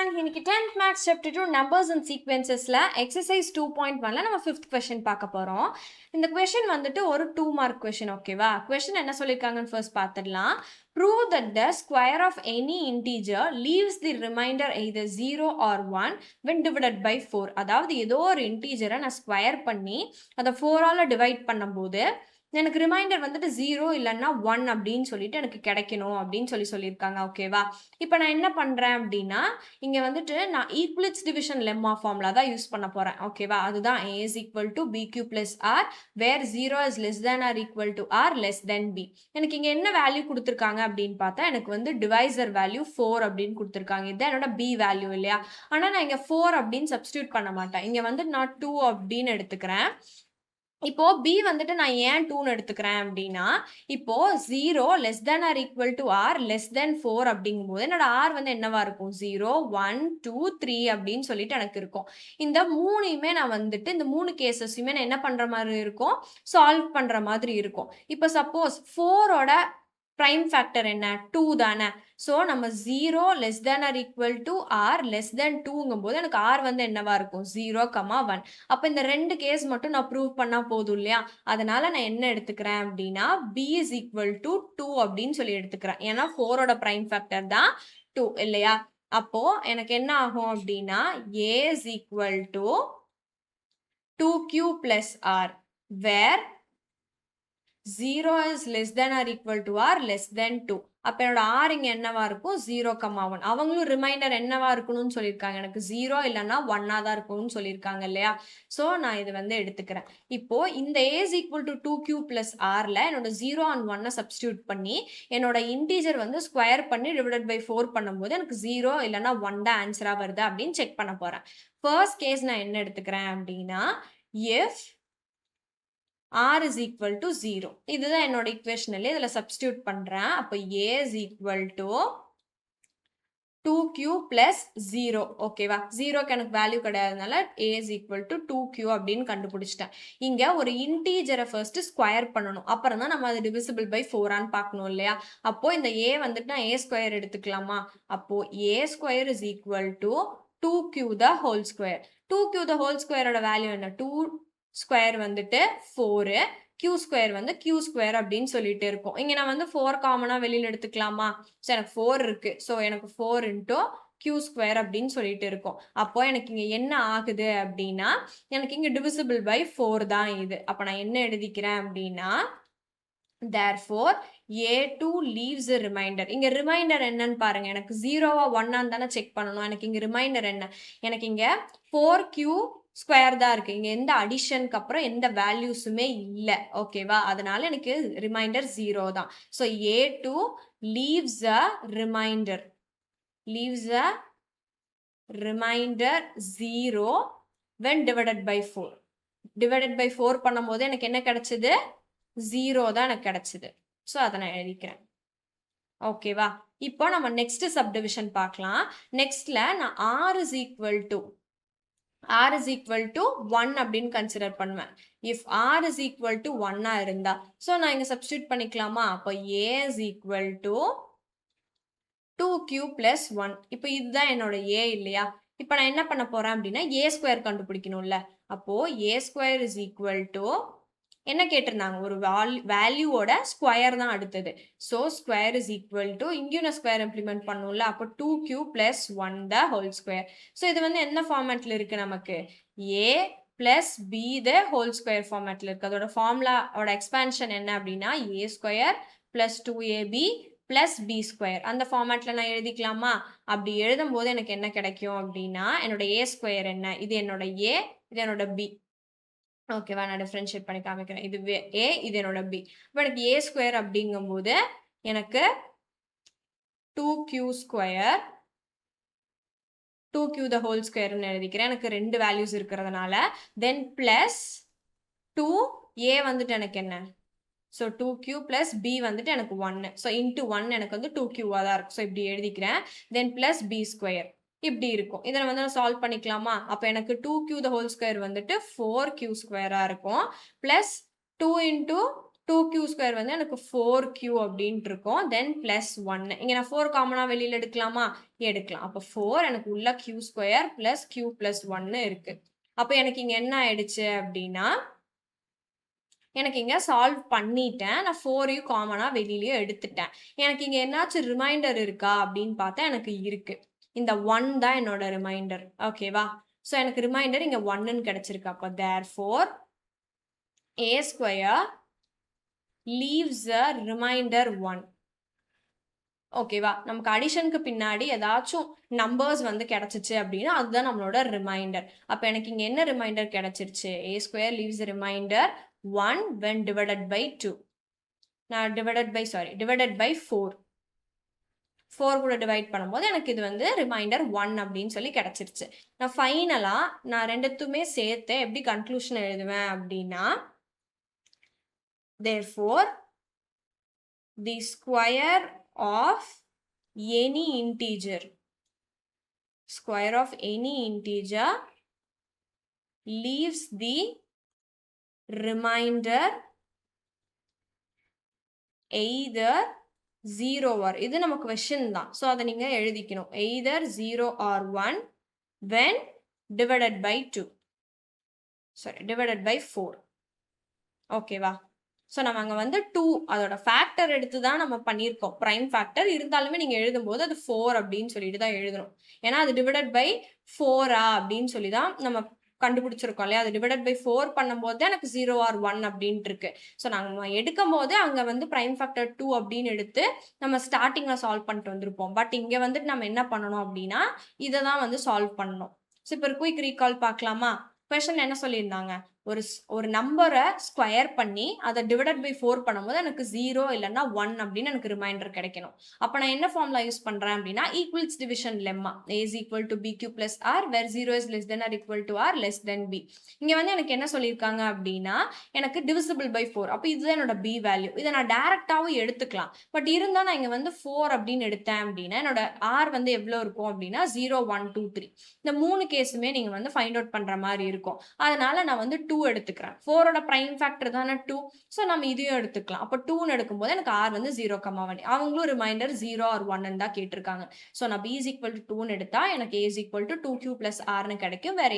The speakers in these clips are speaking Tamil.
everyone. இன்னைக்கு 10th Maths Chapter 2 Numbers and Sequencesல Exercise 2.1ல நம்ம 5th question பார்க்க போறோம். இந்த question வந்துட்டு ஒரு 2 mark question, ஓகேவா? question என்ன சொல்லிருக்காங்கன்னு first பார்த்துடலாம். Prove that the square of any integer leaves the remainder either 0 or 1 when divided by 4. அதாவது ஏதோ ஒரு integer நான் ஸ்கொயர் பண்ணி அதை 4ஆல டிவைட் பண்ணும்போது எனக்கு ரிமைண்டர் வந்துட்டு 0 இல்லைன்னா 1 அப்படின்னு சொல்லிட்டு எனக்கு கிடைக்கணும் அப்படின்னு சொல்லியிருக்காங்க, ஓகேவா? இப்போ நான் என்ன பண்ணுறேன் அப்படின்னா, இங்கே வந்துட்டு நான் ஈக்குவலிட்ஸ் டிவிஷன் லெம்மா ஃபார்முலா தான் யூஸ் பண்ண போகிறேன், ஓகேவா? அதுதான் A is equal to BQ plus R where 0 is less than or equal to R less than B. எனக்கு இங்கே என்ன வேல்யூ கொடுத்துருக்காங்க அப்படின்னு பார்த்தா, எனக்கு வந்து டிவைசர் வேல்யூ 4 அப்படின்னு கொடுத்துருக்காங்க. இதுதான் என்னோட B வேல்யூ இல்லையா? ஆனால் நான் இங்கே 4 அப்படின்னு சப்ஸ்டியூட் பண்ண மாட்டேன். இங்கே வந்து நான் 2 அப்படின்னு எடுத்துக்கிறேன். இப்போ B வந்துட்டு நான் ஏன் 2ன்னு எடுத்துக்கிறேன் அப்படின்னா, இப்போ 0 less than or equal to R less than 4 அப்படிங்கும்போது என்னோட R வந்து என்னவா இருக்கும்? 0, 1, 2, 3 அப்படின்னு சொல்லிட்டு எனக்கு இருக்கும். இந்த மூணையுமே நான் வந்துட்டு இந்த 3 கேசஸையுமே நான் என்ன பண்ற மாதிரி இருக்கும்? சால்வ் பண்ற மாதிரி இருக்கும். இப்போ சப்போஸ் 4ஓட prime factor என்ன? 2 தானே. ஸோ நம்ம 0 less than or equal to R less than 2ங்கும்போது எனக்கு R வந்து என்னவா இருக்கும்? 0, 1. அப்போ இந்த ரெண்டு கேஸ் மட்டும் நான் ப்ரூவ் பண்ணா போதும் இல்லையா? அதனால நான் என்ன எடுத்துக்கிறேன் அப்படின்னா B is equal to 2 அப்படின்னு சொல்லி எடுத்துக்கிறேன். ஏன்னா 4ஓட prime factor தான் 2 இல்லையா? அப்போ எனக்கு என்ன ஆகும் அப்படின்னா A is equal to 2Q plus R where 0 is less than or equal to R less than 2. அப்போ என்னோட R இங்க என்னவா இருக்கும்? 0, 1. அவங்களும் ரிமைண்டர் என்னவா இருக்கணும்னு சொல்லியிருக்காங்க. எனக்கு 0 இல்லைன்னா 1ஆ தான் இருக்கணும்னு சொல்லியிருக்காங்க இல்லையா? ஸோ நான் இது வந்து எடுத்துக்கிறேன். இப்போ இந்த A is equal to 2Q plus Rல என்னோட 0 and 1 சப்ஸ்டியூட் பண்ணி என்னோட இன்டீஜர் வந்து ஸ்கொயர் பண்ணி டிவைடட் பை 4 பண்ணும்போது எனக்கு 0 இல்லைன்னா 1 தான் ஆன்சரா வருது அப்படின்னு செக் பண்ண போறேன். ஃபர்ஸ்ட் கேஸ் நான் என்ன எடுத்துக்கிறேன் அப்படின்னா, if R is equal to 0. இதுதான் என்னோட equation இல்லையா? இதில் substitute பண்ணுறேன். அப்போ A is equal to 2Q plus 0. ஓகேவா? 0க்கு எனக்கு value கிடையாதுனால A is equal to 2Q அப்படின்னு கண்டுபிடிச்சிட்டேன். இங்கே ஒரு இன்டீஜரை ஃபர்ஸ்ட் ஸ்கொயர் பண்ணணும். அப்புறம் தான் நம்ம அது டிவிசிபிள் பை 4ஆன்னு பார்க்கணும் இல்லையா? அப்போ இந்த A வந்துட்டு நான் A ஸ்கொயர் எடுத்துக்கலாமா? அப்போ A square is equal to 2Q the whole square. 2Q the whole squareோட வேல்யூ என்ன? 2 ஸ்கொயர் வந்துட்டு 4, Q ஸ்கொயர் வந்து Q ஸ்கொயர் அப்படின்னு சொல்லிட்டு இருக்கும். இங்கே நான் வந்து 4 காமனாக வெளியில் எடுத்துக்கலாமா? ஸோ எனக்கு 4 இருக்கு. ஸோ எனக்கு 4 into Q ஸ்கொயர் அப்படின்னு சொல்லிட்டு இருக்கும். அப்போ எனக்கு இங்கே என்ன ஆகுது அப்படின்னா, எனக்கு இங்கே டிவிசிபிள் பை 4 தான் இது. அப்போ நான் என்ன எழுதிக்கிறேன் அப்படின்னா, therefore A2 leaves a remainder. இங்க ரிமைண்டர் என்னன்னு பாருங்க. எனக்கு 0வா 1ஆன்னு தானே செக் பண்ணணும். எனக்கு இங்க ரிமைண்டர் என்ன? எனக்கு இங்க 4Q ஸ்கொயர் தான் இருக்கு. இங்க எந்த அடிஷனுக்கு அப்புறம் எந்த வேல்யூஸுமே இல்லை, ஓகேவா? அதனால எனக்கு ரிமைண்டர் 0 தான். So A2 leaves a remainder 0 when divided by 4. Divided by 4 பண்ணும்போது எனக்கு என்ன கிடைச்சது? 0 தான் எனக்கு கிடைச்சது. ஸோ அதை நான் எழுதிக்கிறேன், ஓகேவா? இப்போ நம்ம நெக்ஸ்ட் சப்டிவிஷன் பார்க்கலாம். நெக்ஸ்ட்ல நான் R is equal to 1 அப்படின்னு கன்சிடர் பண்ணுவேன். If R is equal to 1ஆ இருந்தா, ஸோ நான் இங்க சப்ஸ்டியூட் பண்ணிக்கலாமா? அப்போ A is equal to 2Q plus 1. இப்போ இதுதான் என்னோட A இல்லையா? இப்போ நான் என்ன பண்ண போறேன் அப்படின்னா A ஸ்கொயர் கண்டுபிடிக்கணும்ல. அப்போ A square is equal to என்ன கேட்டிருந்தாங்க? ஒரு வேல்யூவோட ஸ்கொயர் தான் அடுத்தது. So square is equal to இங்கேயும் நான் ஸ்கொயர் இம்ப்ளிமெண்ட் பண்ணணும்ல. அப்போ 2Q plus 1 the whole square. So இது வந்து என்ன ஃபார்மேட்டில் இருக்கு? நமக்கு A plus B the whole square ஃபார்மேட்டில் இருக்கு. அதோட ஃபார்முலாவோட எக்ஸ்பேன்ஷன் என்ன அப்படின்னா A square plus 2AB plus B square. அந்த ஃபார்மேட்டில் நான் எழுதிக்கலாமா? அப்படி எழுதும் போது எனக்கு என்ன கிடைக்கும் அப்படின்னா, என்னோட A ஸ்கொயர் என்ன? இது என்னோட A, இது என்னோட B. ஓகேவா? நான் டிஃபரன்ஷியேட் பண்ணி காமிக்கிறேன். இது A, இது என்னோட B. இப்போ எனக்கு A ஸ்கொயர் அப்படிங்கும்போது எனக்கு 2Q square 2Q the whole ஸ்கொயர்னு எழுதிக்கிறேன். எனக்கு ரெண்டு வேல்யூஸ் இருக்கிறதுனால. தென் பிளஸ் 2A வந்துட்டு எனக்கு என்ன? ஸோ 2Q பிளஸ் B வந்துட்டு எனக்கு 1. ஸோ இன்ட்டு 1 எனக்கு வந்து 2Qவாக தான் இருக்கும். ஸோ இப்படி எழுதிக்கிறேன். தென் பிளஸ் B ஸ்கொயர் இப்படி இருக்கும். இதை வந்து நான் சால்வ் பண்ணிக்கலாமா? அப்போ எனக்கு 2Q த ஹோல் ஸ்கொயர் வந்துட்டு 4Q ஸ்கொயராக இருக்கும். ப்ளஸ் 2 into 2q ஸ்கொயர் வந்து எனக்கு 4q அப்படின்ட்டு இருக்கும். தென் பிளஸ் 1. இங்க நான் 4 காமனா வெளியில எடுக்கலாமா? எடுக்கலாம். அப்ப 4 எனக்கு உள்ள q square plus q plus 1 இருக்கு. அப்ப எனக்கு இங்க என்ன ஆயிடுச்சு அப்படின்னா, எனக்கு இங்க சால்வ் பண்ணிட்டேன். நான் 4யும் காமனா வெளியிலயே எடுத்துட்டேன். எனக்கு இங்க என்னாச்சும் ரிமைண்டர் இருக்கா அப்படின்னு பார்த்தா எனக்கு இருக்கு. இந்த 1 தான் என்னோட ரிமைண்டர். ஓகேவா? ஸோ எனக்கு ரிமைண்டர் இங்க 1ன்னு கிடைச்சிருக்கு. அப்ப therefore a square leaves a remainder 1. ஓகேவா? நமக்கு அடிஷனுக்கு பின்னாடி ஏதாச்சும் நம்பர்ஸ் வந்து கிடைச்சிச்சு அப்படின்னா அதுதான் நம்மளோட ரிமைண்டர். அப்ப எனக்கு இங்க என்ன ரிமைண்டர் கிடைச்சிருச்சு? a square leaves a remainder 1 when divided by 2. நான் divided by 4. 4 கூட டிவைட் பண்ணும்போது எனக்கு இது வந்து ரிமைண்டர் 1 அப்படின்னு சொல்லி கிடைச்சிருச்சு. நான் ஃபைனலா நான் ரெண்டுத்துமே சேர்த்து எப்படி கன்க்ளூஷன் எழுதுவேன் அப்படின்னா, therefore the square of any integer leaves the remainder either 0 or இது நம்ம question தான். ஸோ அதை நீங்க எழுதிக்கணும். either 0 or 1 when divided by 2. divided by 4. ஓகேவா? ஸோ நம்ம அங்கே வந்து 2 அதோட ஃபேக்டர் எடுத்து தான் நம்ம பண்ணியிருக்கோம். ப்ரைம் ஃபேக்டர் இருந்தாலுமே நீங்கள் எழுதும்போது அது 4 அப்படின்னு சொல்லிட்டு தான் எழுதணும். ஏன்னா அது டிவைடட் பை 4 அப்படின்னு சொல்லி தான் நம்ம கண்டுபிடிச்சிருக்கோம் இல்லையா? அது டிவைடட் பை 4 பண்ணும்போது தான் எனக்கு 0 ஆர் 1 அப்படின்ட்டு இருக்கு. ஸோ நாங்கள் எடுக்கும் போது அங்கே வந்து ப்ரைம் ஃபேக்டர் 2 அப்படின்னு எடுத்து நம்ம ஸ்டார்டிங்கில் சால்வ் பண்ணிட்டு வந்திருப்போம். பட் இங்கே வந்துட்டு நம்ம என்ன பண்ணணும் அப்படின்னா இதை தான் வந்து சால்வ் பண்ணணும். ஸோ இப்போ ஒரு குயிக் ரீகால் பார்க்கலாமா? கொஸ்டின் என்ன சொல்லியிருந்தாங்க? ஒரு நம்பரை ஸ்கொயர் பண்ணி அதை டிவைடட் பை 4 பண்ணும்போது எனக்கு 0 இல்லைன்னா 1 அப்படின்னு எனக்கு ரிமைண்டர் கிடைக்கணும். அப்போ நான் என்ன ஃபார்முலா யூஸ் பண்ணுறேன் அப்படின்னா equals division lemma a is equal to bq plus r where 0 is less than or equal to r less than b. இங்கே வந்து எனக்கு என்ன சொல்லியிருக்காங்க அப்படின்னா எனக்கு divisible by 4. அப்போ இதுதான் என்னோட b வேல்யூ. இதை நான் டேரெக்டாகவும் எடுத்துக்கலாம். பட் இருந்தால் நான் இங்கே வந்து 4 அப்படின்னு எடுத்தேன் அப்படின்னா என்னோட r வந்து எவ்வளோ இருக்கும் அப்படின்னா 0 1 2 3. இந்த 3 கேஸுமே நீங்கள் வந்து ஃபைண்ட் அவுட் பண்ணுற மாதிரி இருக்கும். அதனால நான் வந்து 2 எடுத்துக்கிறேன். 4ஓட பிரைம் ஃபேக்டர் தானே 2. ஸோ நம்ம இதையும் எடுத்துக்கலாம். அப்போ 2ன்னு எடுக்கும்போது எனக்கு r வந்து 0,1. அவங்களும் ரிமைண்டர் 0 ஆர் 1 தான் கேட்டிருக்காங்க. ஸோ நான் b is equal to 2ன்னு எடுத்தா எனக்கு a is equal to 2q plus rன்னு கிடைக்கும். where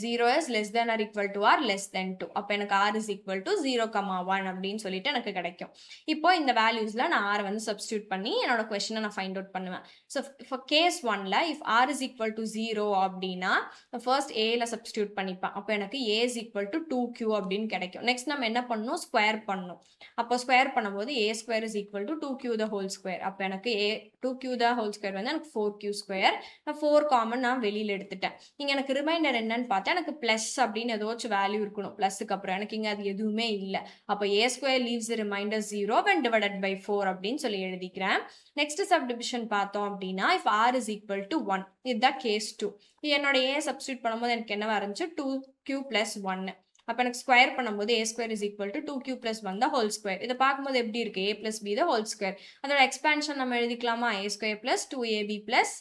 0 is less than or equal to or less than 2. அப்போ எனக்கு r is equal to 0,1 அப்படின்னு சொல்லிட்டு எனக்கு கிடைக்கும். இப்போ இந்த வேல்யூஸ்ல நான் r வந்து சப்ஸ்டியூட் பண்ணி என்னோட கொஸ்டினை நான் ஃபைண்ட் அவுட் பண்ணுவேன். ஸோ ஃபார் கேஸ் 1ல if r is equal to 0 அப்படின்னா ஃபர்ஸ்ட் ஏல சப்ஸ்டியூட் பண்ணிப்பேன். அப்போ எனக்கு a is equal to 2q அப்படின்னு கிடைக்கும். நெக்ஸ்ட் நம்ம என்ன பண்ணணும்? ஸ்கொயர் பண்ணணும். அப்போ ஸ்கொயர் பண்ணும்போது a square is equal to 2q the whole square. அப்போ எனக்கு 2q the whole square வந்து எனக்கு 4q square. நான் 4 காமன் நான் வெளியில் எடுத்துட்டேன். இங்கே எனக்கு ரிமைண்டர் என்னன்னு பார்த்தா எனக்கு பிளஸ் அப்படின்னு ஏதாச்சும் வேல்யூ இருக்கணும். பிளஸுக்கு அப்புறம் எனக்கு இங்கே அது எதுவுமே இல்லை. அப்போ a square leaves the remainder 0 when divided by 4 அப்படின்னு சொல்லி எழுதிக்கிறேன். நெக்ஸ்ட் சப்டிவிஷன் பார்த்தோம் அப்படின்னா if r is equal to 1. இதுதான் கேஸ் 2. என்னோட a சப்ஸ்டியூட் பண்ணும்போது எனக்கு என்ன இருந்துச்சு? 2q plus 1. அப்போ எனக்கு ஸ்கொயர் பண்ணும்போது a square is equal to 2q plus 1 the whole square. இதை பார்க்கும்போது எப்படி இருக்கு? a plus b the whole square. அதோட எக்ஸ்பேன்ஷன் நம்ம எழுதிக்கலாமா? a square plus 2ab plus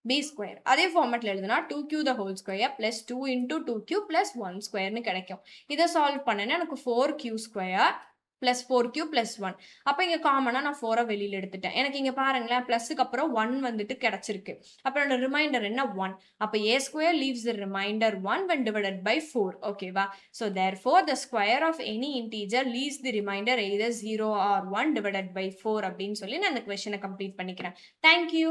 b square. அதே ஃபார்மேட்ல எழுதுனா 2q the whole square plus 2 into 2q plus 1 squareன்னு கிடைக்கும். இதை சால்வ் பண்ணேன்னா எனக்கு 4q square plus 4q plus 1. அப்போ இங்கே காமனாக நான் 4 வெளியில் எடுத்துட்டேன். எனக்கு இங்கே பாருங்களேன் ப்ளஸுக்கு அப்புறம் 1 வந்துட்டு கிடைச்சிருக்கு. அப்போ என்னோட ரிமைண்டர் என்ன? 1. அப்போ a square leaves the remainder 1 when divided by 4. ஓகேவா? So therefore the square of any integer leaves the remainder either 0 or 1 divided by 4 அப்படின்னு சொல்லி நான் இந்த கொஸ்டினை கம்ப்ளீட் பண்ணிக்கிறேன். தேங்க்யூ.